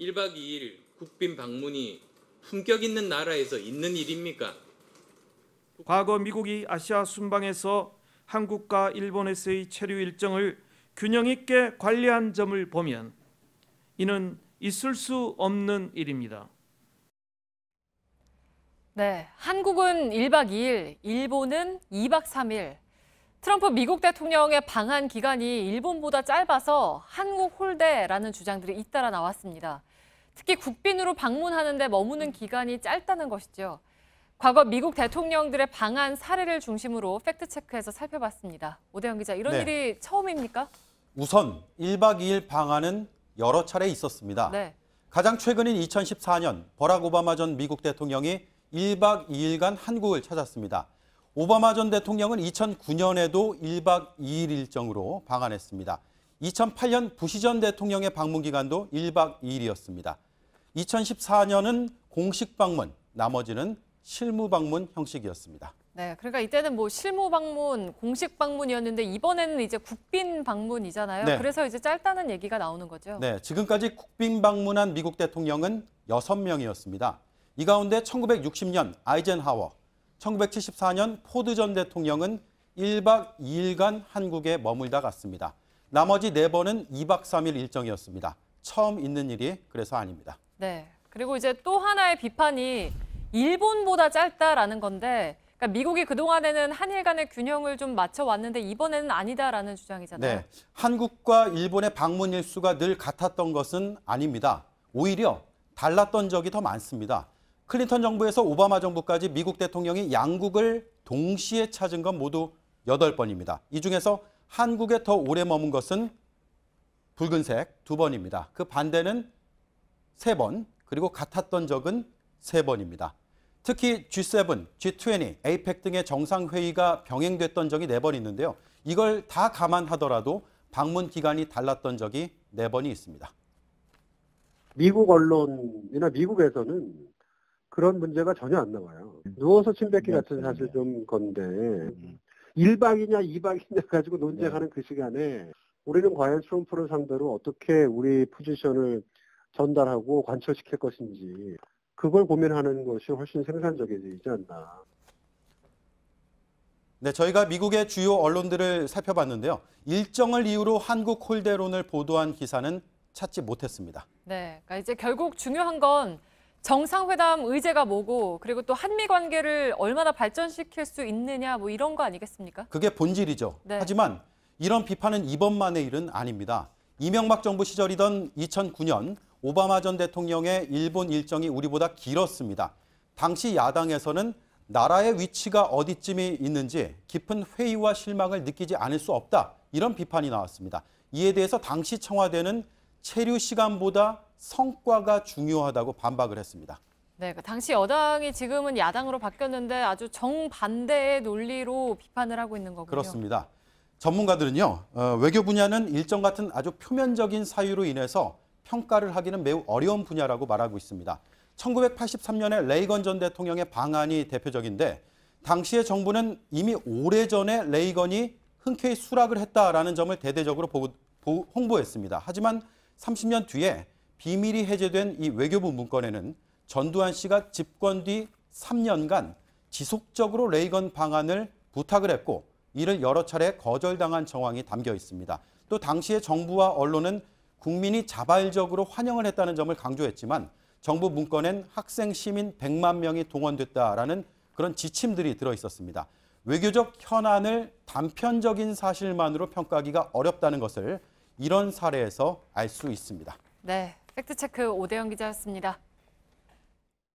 1박 2일 국빈 방문이 품격 있는 나라에서 있는 일입니까? 과거 미국이 아시아 순방에서 한국과 일본에서의 체류 일정을 균형 있게 관리한 점을 보면 이는 있을 수 없는 일입니다. 네, 한국은 1박 2일, 일본은 2박 3일. 트럼프 미국 대통령의 방한 기간이 일본보다 짧아서 한국 홀대라는 주장들이 잇따라 나왔습니다. 특히 국빈으로 방문하는 데 머무는 기간이 짧다는 것이죠. 과거 미국 대통령들의 방한 사례를 중심으로 팩트체크해서 살펴봤습니다. 오대영 기자, 이런 일이 처음입니까? 우선 1박 2일 방한은 여러 차례 있었습니다. 네. 가장 최근인 2014년 버락 오바마 전 미국 대통령이 1박 2일간 한국을 찾았습니다. 오바마 전 대통령은 2009년에도 1박 2일 일정으로 방한했습니다. 2008년 부시 전 대통령의 방문 기간도 1박 2일이었습니다. 2014년은 공식 방문, 나머지는 실무 방문 형식이었습니다. 네, 그러니까 이때는 뭐 실무 방문, 공식 방문이었는데 이번에는 이제 국빈 방문이잖아요. 네. 그래서 이제 짧다는 얘기가 나오는 거죠. 네, 지금까지 국빈 방문한 미국 대통령은 6명이었습니다. 이 가운데 1960년 아이젠하워, 1974년 포드 전 대통령은 1박 2일간 한국에 머물다 갔습니다. 나머지 4번은 2박 3일 일정이었습니다. 처음 있는 일이 그래서 아닙니다. 네, 그리고 이제 또 하나의 비판이 일본보다 짧다라는 건데, 그러니까 미국이 그동안에는 한일 간의 균형을 좀 맞춰왔는데 이번에는 아니다라는 주장이잖아요. 네, 한국과 일본의 방문 일수가 늘 같았던 것은 아닙니다. 오히려 달랐던 적이 더 많습니다. 클린턴 정부에서 오바마 정부까지 미국 대통령이 양국을 동시에 찾은 건 모두 8번입니다. 이 중에서 한국에 더 오래 머문 것은 붉은색 2번입니다. 그 반대는 3번, 그리고 같았던 적은 3번입니다. 특히 G7, G20, APEC 등의 정상회의가 병행됐던 적이 4번 있는데요. 이걸 다 감안하더라도 방문 기간이 달랐던 적이 4번이 있습니다. 미국 언론이나 미국에서는 그런 문제가 전혀 안 나와요. 누워서 침 뱉기 같은 사실 좀 건데 1박이냐 2박이냐 가지고 논쟁하는 그 시간에 우리는 과연 트럼프를 상대로 어떻게 우리 포지션을 전달하고 관철시킬 것인지 그걸 고민하는 것이 훨씬 생산적이지 않나. 네, 저희가 미국의 주요 언론들을 살펴봤는데요. 일정을 이유로 한국 홀대론을 보도한 기사는 찾지 못했습니다. 네, 그러니까 이제 결국 중요한 건 정상회담 의제가 뭐고, 그리고 또 한미 관계를 얼마나 발전시킬 수 있느냐, 뭐 이런 거 아니겠습니까? 그게 본질이죠. 네. 하지만 이런 비판은 이번만의 일은 아닙니다. 이명박 정부 시절이던 2009년 오바마 전 대통령의 일본 일정이 우리보다 길었습니다. 당시 야당에서는 나라의 위치가 어디쯤이 있는지 깊은 회의와 실망을 느끼지 않을 수 없다. 이런 비판이 나왔습니다. 이에 대해서 당시 청와대는 체류 시간보다 성과가 중요하다고 반박을 했습니다. 네, 그 당시 여당이 지금은 야당으로 바뀌었는데 아주 정반대의 논리로 비판을 하고 있는 거군요. 그렇습니다. 전문가들은요, 외교 분야는 일정 같은 아주 표면적인 사유로 인해서 평가를 하기는 매우 어려운 분야라고 말하고 있습니다. 1983년에 레이건 전 대통령의 방한이 대표적인데 당시의 정부는 이미 오래전에 레이건이 흔쾌히 수락을 했다라는 점을 대대적으로 홍보했습니다. 하지만 30년 뒤에 비밀이 해제된 이 외교부 문건에는 전두환 씨가 집권 뒤 3년간 지속적으로 레이건 방한을 부탁을 했고 이를 여러 차례 거절당한 정황이 담겨 있습니다. 또 당시의 정부와 언론은 국민이 자발적으로 환영을 했다는 점을 강조했지만 정부 문건엔 학생, 시민 100만 명이 동원됐다라는 그런 지침들이 들어있었습니다. 외교적 현안을 단편적인 사실만으로 평가하기가 어렵다는 것을 이런 사례에서 알 수 있습니다. 네, 팩트체크 오대영 기자였습니다.